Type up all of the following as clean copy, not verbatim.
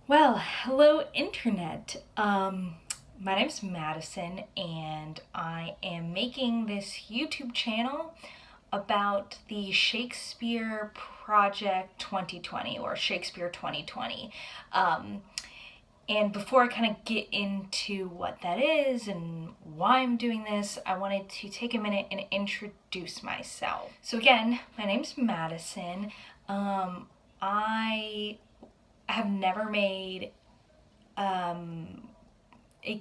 Well, hello internet. My name's Madison and I am making this YouTube channel about the Shakespeare Project 2020 or Shakespeare 2020. And before I kind of get into what that is and why I'm doing this, I wanted to take a minute and introduce myself. So again, my name's Madison. I have never made a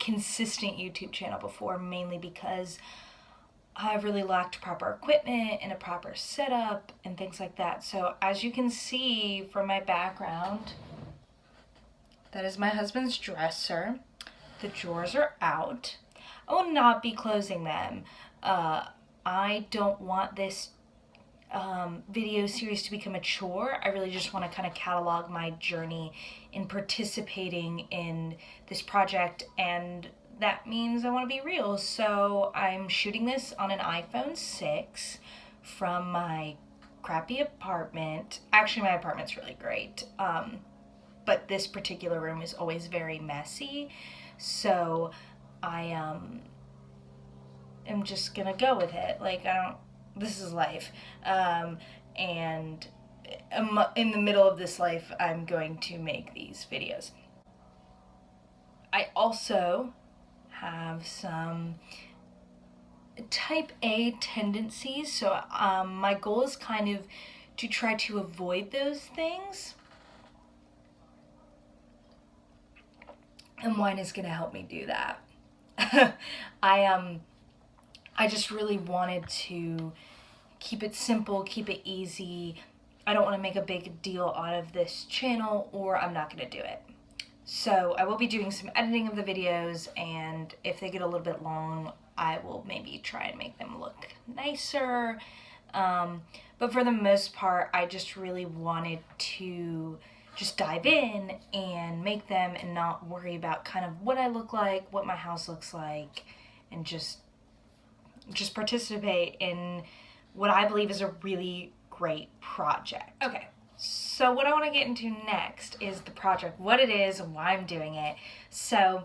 consistent YouTube channel before, mainly because I really lacked proper equipment and a proper setup and things like that. So as you can see from my background, that is my husband's dresser. The drawers are out. I will not be closing them. I don't want this video series to become a chore. I really just want to kind of catalog my journey in participating in this project, and that means I want to be real. So I'm shooting this on an iPhone 6 from my crappy apartment. Actually, my apartment's really great, but this particular room is always very messy. So I am just gonna go with it. Like, I don't, this is life. And in the middle of this life, I'm going to make these videos. I also have some type A tendencies, so my goal is kind of to try to avoid those things. And wine is gonna help me do that. I just really wanted to keep it simple, keep it easy. I don't want to make a big deal out of this channel, or I'm not going to do it. So I will be doing some editing of the videos, and if they get a little bit long, I will maybe try and make them look nicer. But for the most part, I just really wanted to just dive in and make them and not worry about kind of what I look like, what my house looks like, and just participate in what I believe is a really great project. Okay, so what I want to get into next is the project, what it is and why I'm doing it. So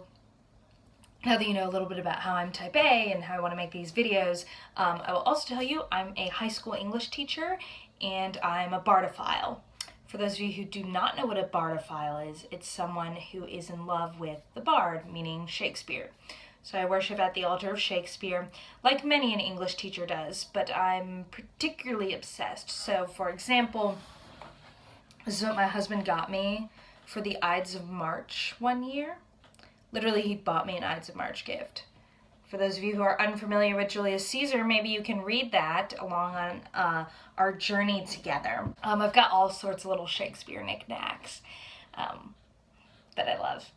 now that you know a little bit about how I'm type A and how I want to make these videos, I will also tell you I'm a high school English teacher and I'm a bardophile. For those of you who do not know what a bardophile is, it's someone who is in love with the bard, meaning Shakespeare. So I worship at the altar of Shakespeare, like many an English teacher does, but I'm particularly obsessed. So, for example, this is what my husband got me for the Ides of March one year. Literally, he bought me an Ides of March gift. For those of you who are unfamiliar with Julius Caesar, maybe you can read that along on our journey together. I've got all sorts of little Shakespeare knickknacks that I love.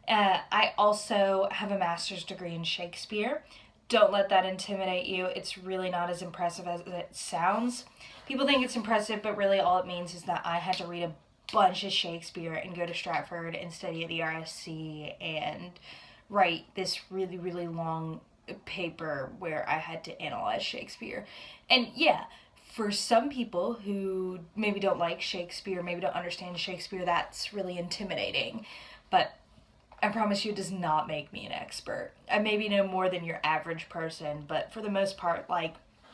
I also have a master's degree in Shakespeare. Don't let that intimidate you. It's really not as impressive as it sounds. People think it's impressive, but really all it means is that I had to read a bunch of Shakespeare and go to Stratford and study at the RSC and write this really, really long paper where I had to analyze Shakespeare. And yeah, for some people who maybe don't like Shakespeare, maybe don't understand Shakespeare, that's really intimidating. But I promise you, it does not make me an expert. I maybe know more than your average person, but for the most part, like,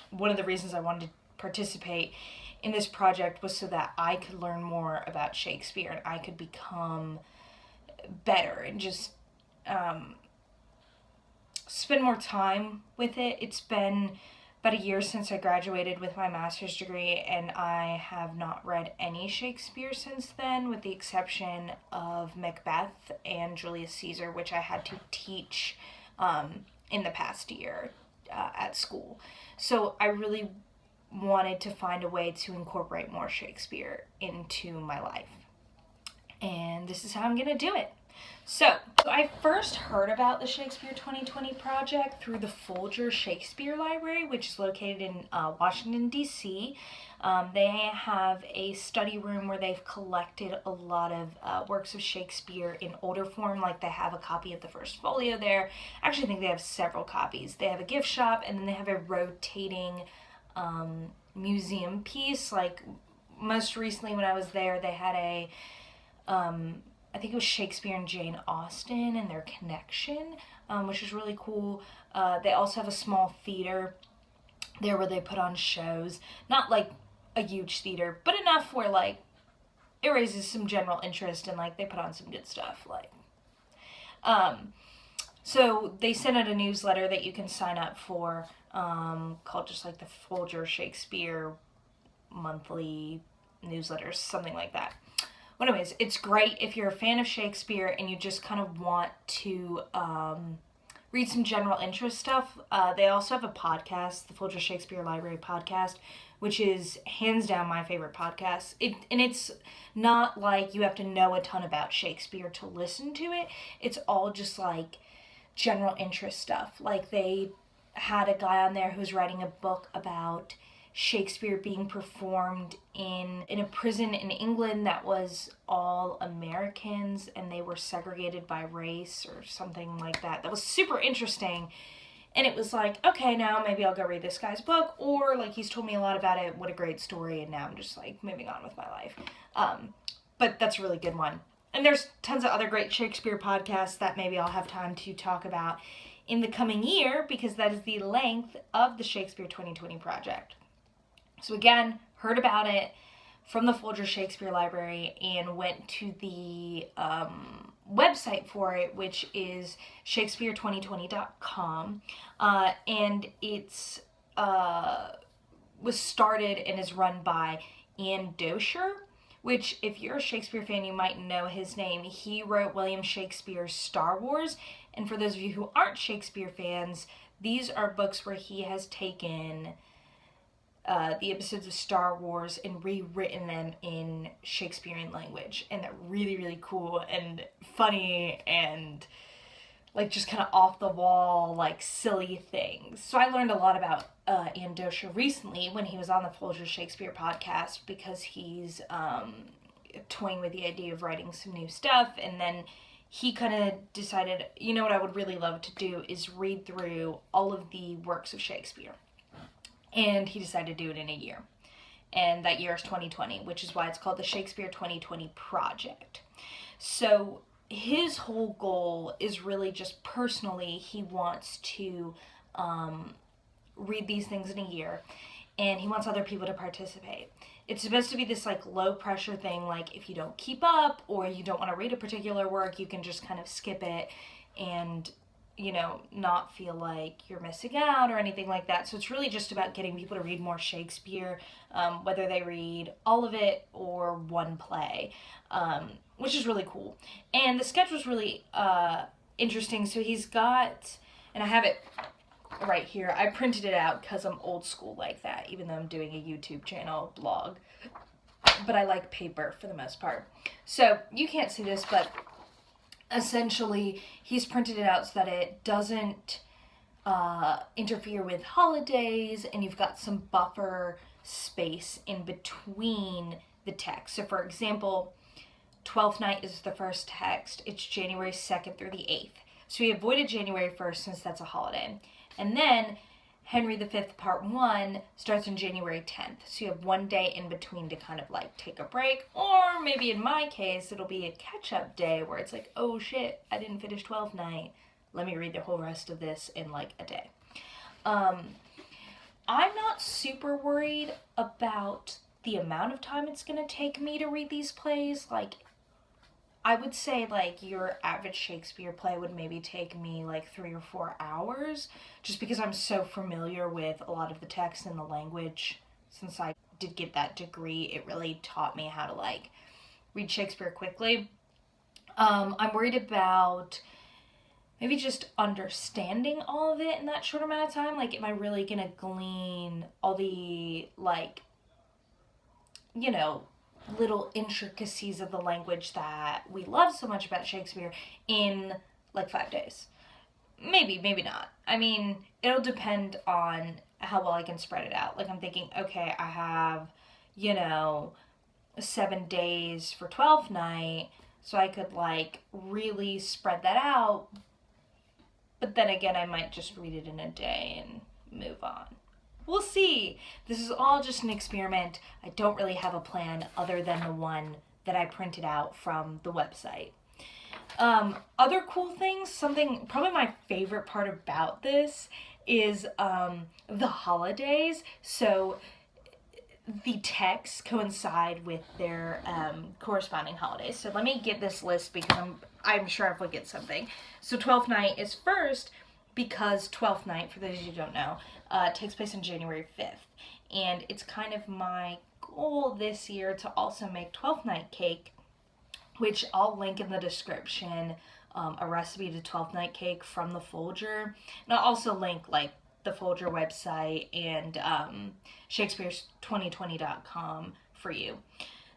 one of the reasons I wanted to participate in this project was so that I could learn more about Shakespeare and I could become better and just spend more time with it. It's been about a year since I graduated with my master's degree, and I have not read any Shakespeare since then, with the exception of Macbeth and Julius Caesar, which I had to teach in the past year at school. So I really wanted to find a way to incorporate more Shakespeare into my life. And this is how I'm going to do it. So I first heard about the Shakespeare 2020 project through the Folger Shakespeare Library, which is located in Washington, D.C. They have a study room where they've collected a lot of works of Shakespeare in older form, like they have a copy of the first folio there. Actually, I think they have several copies. They have a gift shop, and then they have a rotating museum piece. Like, most recently when I was there, they had a I think it was Shakespeare and Jane Austen and their connection, which is really cool. They also have a small theater there where they put on shows. Not like a huge theater, but enough where like it raises some general interest and like they put on some good stuff. Like, so they sent out a newsletter that you can sign up for, called just like the Folger Shakespeare monthly newsletters, something like that. Well, anyways, it's great if you're a fan of Shakespeare and you just kind of want to read some general interest stuff. They also have a podcast, the Folger Shakespeare Library podcast, which is hands down my favorite podcast. And it's not like you have to know a ton about Shakespeare to listen to it. It's all just like general interest stuff. Like they had a guy on there who's writing a book about Shakespeare being performed in a prison in England that was all Americans and they were segregated by race or something like that. That was super interesting. And it was like, okay, now maybe I'll go read this guy's book, or like he's told me a lot about it, what a great story, and now I'm just like moving on with my life. But that's a really good one. And there's tons of other great Shakespeare podcasts that maybe I'll have time to talk about in the coming year, because that is the length of the Shakespeare 2020 project. So again, heard about it from the Folger Shakespeare Library and went to the website for it, which is shakespeare2020.com. And it's was started and is run by Ian Dosher, which if you're a Shakespeare fan, you might know his name. He wrote William Shakespeare's Star Wars. And for those of you who aren't Shakespeare fans, these are books where he has taken the episodes of Star Wars and rewritten them in Shakespearean language. And they're really, really cool and funny and like just kind of off the wall, like silly things. So I learned a lot about Ian Dosher recently when he was on the Folger Shakespeare podcast, because he's toying with the idea of writing some new stuff. And then he kind of decided, you know what I would really love to do is read through all of the works of Shakespeare. And he decided to do it in a year. And that year is 2020, which is why it's called the Shakespeare 2020 Project. So his whole goal is really just personally, he wants to read these things in a year. And he wants other people to participate. It's supposed to be this like low pressure thing, like if you don't keep up or you don't want to read a particular work, you can just kind of skip it and, you know, not feel like you're missing out or anything like that. So it's really just about getting people to read more Shakespeare, whether they read all of it or one play, which is really cool. And the sketch was really interesting. So he's got, and I have it right here. I printed it out because I'm old school like that, even though I'm doing a YouTube channel blog. But I like paper for the most part. So you can't see this, but essentially, he's printed it out so that it doesn't interfere with holidays, and you've got some buffer space in between the text. So, for example, Twelfth Night is the first text. It's January 2nd through the 8th. So he avoided January 1st since that's a holiday. And then Henry V Part 1 starts on January 10th. So you have one day in between to kind of like take a break. Or maybe in my case, it'll be a catch-up day where it's like, oh shit, I didn't finish 12th Night. Let me read the whole rest of this in like a day. I'm not super worried about the amount of time it's going to take me to read these plays. Like, I would say like your average Shakespeare play would maybe take me like 3 or 4 hours, just because I'm so familiar with a lot of the text and the language. Since I did get that degree, it really taught me how to like read Shakespeare quickly. I'm worried about maybe just understanding all of it in that short amount of time. Like, am I really gonna glean all the like, you know, little intricacies of the language that we love so much about Shakespeare in like 5 days? Maybe, maybe not. I mean, it'll depend on how well I can spread it out. Like, I'm thinking, okay, I have, you know, 7 days for 12th Night, so I could like really spread that out. But then again, I might just read it in a day and move on. We'll see. This is all just an experiment. I don't really have a plan other than the one that I printed out from the website. Other cool things, probably my favorite part about this is the holidays. So the texts coincide with their corresponding holidays. So let me get this list because I'm sure I forget something. So Twelfth Night is first because Twelfth Night, for those of you who don't know, takes place on January 5th. And it's kind of my goal this year to also make Twelfth Night cake, which I'll link in the description, a recipe to Twelfth Night cake from the Folger. And I'll also link like the Folger website and Shakespeare's 2020.com for you.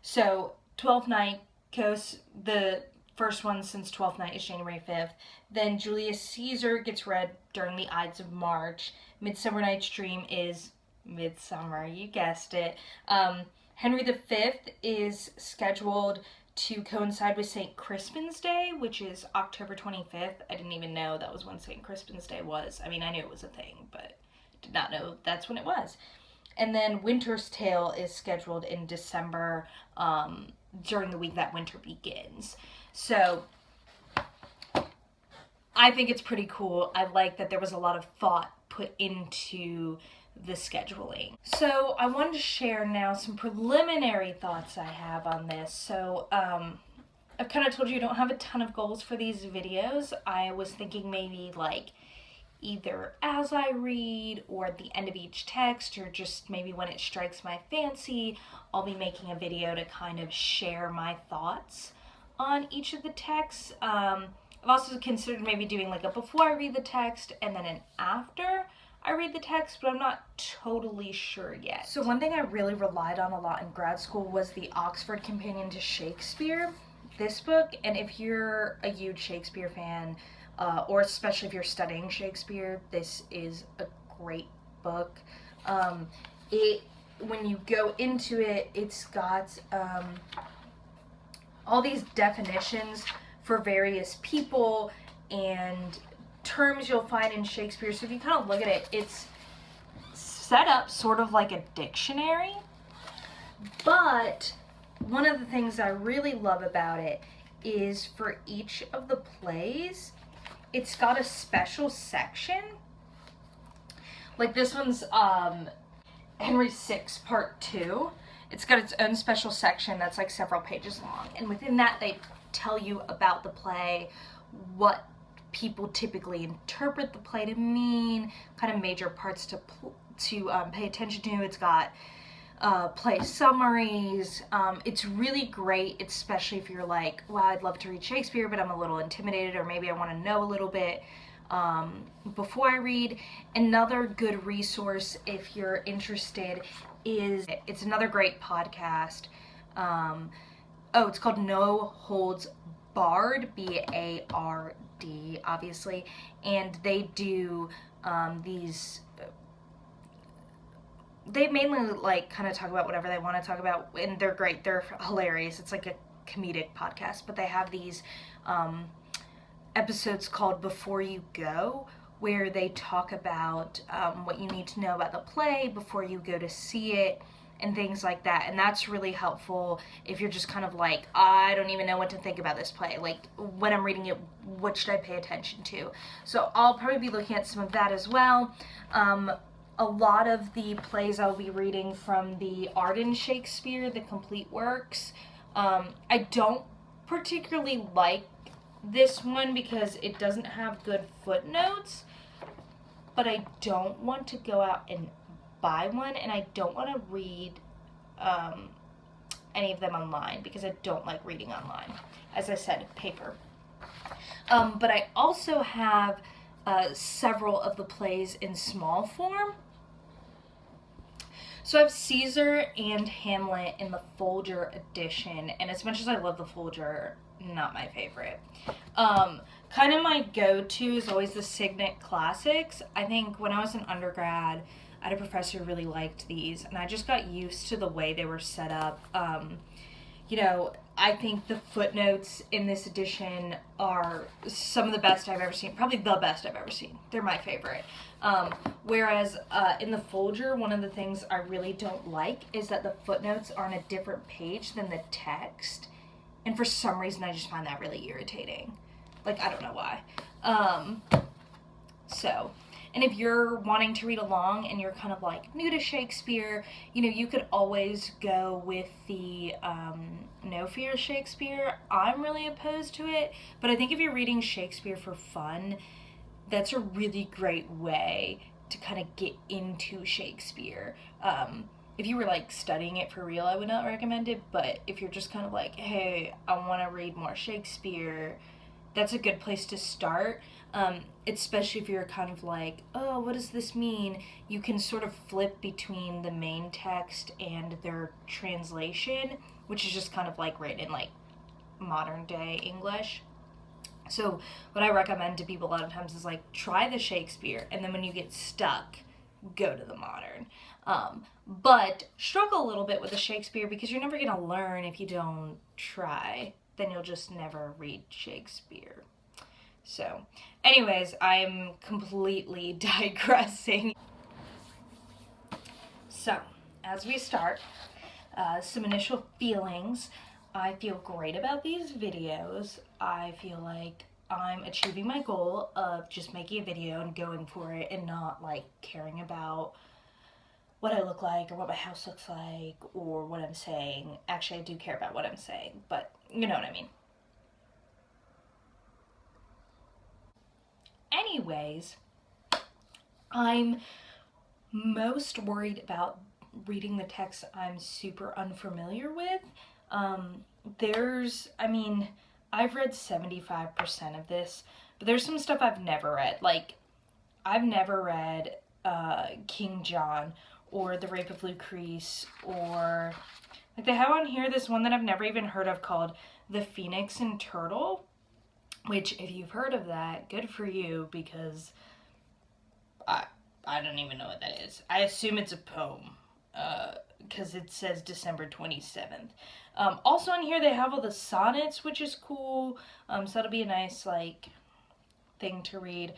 So Twelfth Night goes, the first one since Twelfth Night is January 5th. Then Julius Caesar gets read during the Ides of March. Midsummer Night's Dream is Midsummer, you guessed it. Henry V is scheduled to coincide with St. Crispin's Day, which is October 25th. I didn't even know that was when St. Crispin's Day was. I mean, I knew it was a thing, but did not know that's when it was. And then Winter's Tale is scheduled in December, during the week that winter begins. So I think it's pretty cool. I like that there was a lot of thought put into the scheduling. So I wanted to share now some preliminary thoughts I have on this. So I've kind of told you I don't have a ton of goals for these videos. I was thinking maybe like either as I read or at the end of each text, or just maybe when it strikes my fancy, I'll be making a video to kind of share my thoughts on each of the texts. I've also considered maybe doing like a before I read the text and then an after I read the text, but I'm not totally sure yet. So one thing I really relied on a lot in grad school was the Oxford Companion to Shakespeare, this book. And if you're a huge Shakespeare fan, or especially if you're studying Shakespeare, this is a great book. When you go into it, it's got all these definitions for various people and terms you'll find in Shakespeare. So if you kind of look at it, it's set up sort of like a dictionary. But one of the things I really love about it is for each of the plays, it's got a special section. Like this one's Henry VI Part 2. It's got its own special section that's like several pages long. And within that, they tell you about the play, what people typically interpret the play to mean, kind of major parts to pay attention to. It's got play summaries. It's really great, especially if you're like, wow, I'd love to read Shakespeare, but I'm a little intimidated, or maybe I want to know a little bit before I read. Another good resource if you're interested is, it's another great podcast. It's called No Holds Barred, B-A-R-D, obviously, and they do these, they mainly like kind of talk about whatever they want to talk about, and they're great, they're hilarious. It's like a comedic podcast, but they have these episodes called Before You Go, where they talk about what you need to know about the play before you go to see it, and things like that. And that's really helpful if you're just kind of like, I don't even know what to think about this play. Like, when I'm reading it, what should I pay attention to? So I'll probably be looking at some of that as well. A lot of the plays I'll be reading from the Arden Shakespeare, the complete works. I don't particularly like this one because it doesn't have good footnotes, but I don't want to go out and buy one, and I don't want to read any of them online because I don't like reading online. As I said, paper. But I also have several of the plays in small form. So I have Caesar and Hamlet in the Folger edition, and as much as I love the Folger, not my favorite. Kind of my go-to is always the Signet Classics. I think when I was an undergrad, I had a professor who really liked these, and I just got used to the way they were set up. I think the footnotes in this edition are some of the best I've ever seen. Probably the best I've ever seen. They're my favorite. Whereas in the Folger, one of the things I really don't like is that the footnotes are on a different page than the text. And for some reason, I just find that really irritating. Like, I don't know why. And if you're wanting to read along and you're kind of like new to Shakespeare, you know, you could always go with the No Fear Shakespeare. I'm really opposed to it, but I think if you're reading Shakespeare for fun, that's a really great way to kind of get into Shakespeare. If you were like studying it for real, I would not recommend it, but if you're just kind of like, hey, I want to read more Shakespeare, that's a good place to start. Especially if you're kind of like, oh, what does this mean? You can sort of flip between the main text and their translation, which is just kind of like written in like modern day English. So what I recommend to people a lot of times is like, try the Shakespeare, and then when you get stuck, go to the modern. But struggle a little bit with the Shakespeare because you're never going to learn if you don't try. Then you'll just never read Shakespeare. So, anyways, I'm completely digressing. So, as we start, some initial feelings. I feel great about these videos. I feel like I'm achieving my goal of just making a video and going for it and not like caring about what I look like or what my house looks like or what I'm saying. Actually, I do care about what I'm saying, but you know what I mean. Anyways, I'm most worried about reading the text I'm super unfamiliar with. I've read 75% of this, but there's some stuff I've never read. Like, I've never read King John or The Rape of Lucrece, or like they have on here this one that I've never even heard of called The Phoenix and Turtle, which if you've heard of that, good for you, because I don't even know what that is. I assume it's a poem, because it says December 27th. Also on here they have all the sonnets, which is cool, so that'll be a nice, like, thing to read.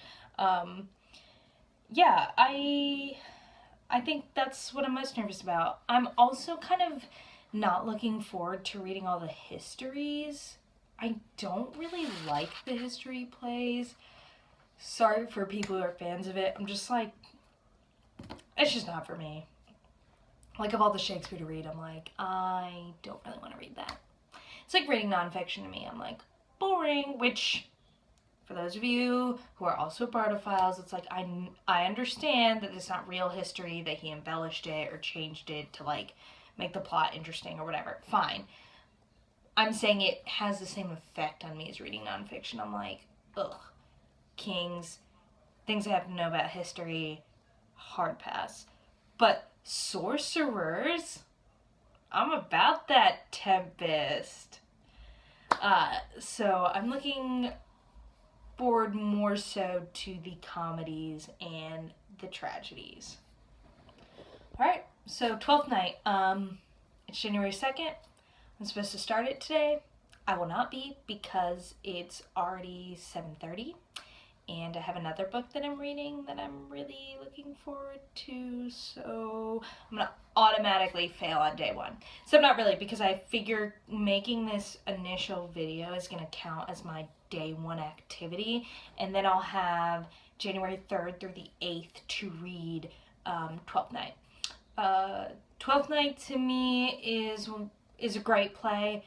Yeah, I think that's what I'm most nervous about. I'm also kind of not looking forward to reading all the histories. I don't really like the history plays. Sorry for people who are fans of it. I'm just like, it's just not for me. Like, of all the Shakespeare to read, I'm like, I don't really want to read that. It's like reading nonfiction to me. I'm like, boring, which, for those of you who are also Bardophiles, it's like, I understand that it's not real history, that he embellished it or changed it to, like, make the plot interesting or whatever. Fine. I'm saying it has the same effect on me as reading nonfiction. I'm like, ugh. Kings, things I have to know about history, hard pass. But sorcerers, I'm about that Tempest. So I'm looking forward more so to the comedies and the tragedies. Alright, so 12th night. It's January 2nd. I'm supposed to start it today. I will not be because it's already 7:30. And I have another book that I'm reading that I'm really looking forward to, so I'm going to automatically fail on day one. So not really, because I figure making this initial video is going to count as my day one activity, and then I'll have January 3rd through the 8th to read 12th Night. 12th Night to me is a great play.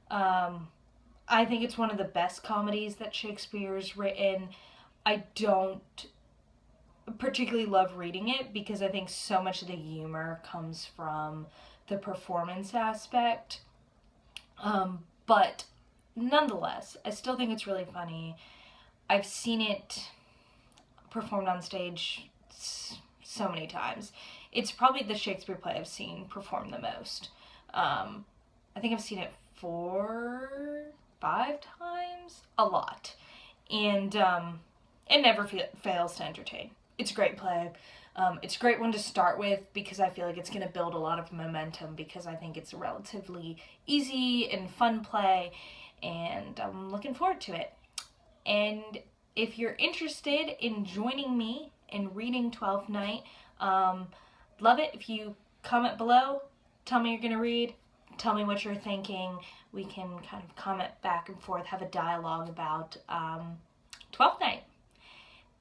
I think it's one of the best comedies that Shakespeare's written. I don't particularly love reading it because I think so much of the humor comes from the performance aspect. But nonetheless, I still think it's really funny. I've seen it performed on stage so many times. It's probably the Shakespeare play I've seen performed the most. I think I've seen it 4-5 times, a lot. And it never fails to entertain. It's a great play. It's a great one to start with because I feel like it's going to build a lot of momentum because I think it's a relatively easy and fun play, and I'm looking forward to it. And if you're interested in joining me in reading 12th Night, love it if you comment below, tell me you're going to read, tell me what you're thinking. We can kind of comment back and forth, have a dialogue about Twelfth Night.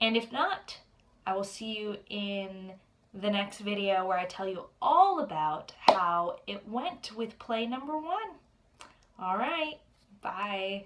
And if not, I will see you in the next video where I tell you all about how it went with play number 1. All right, bye.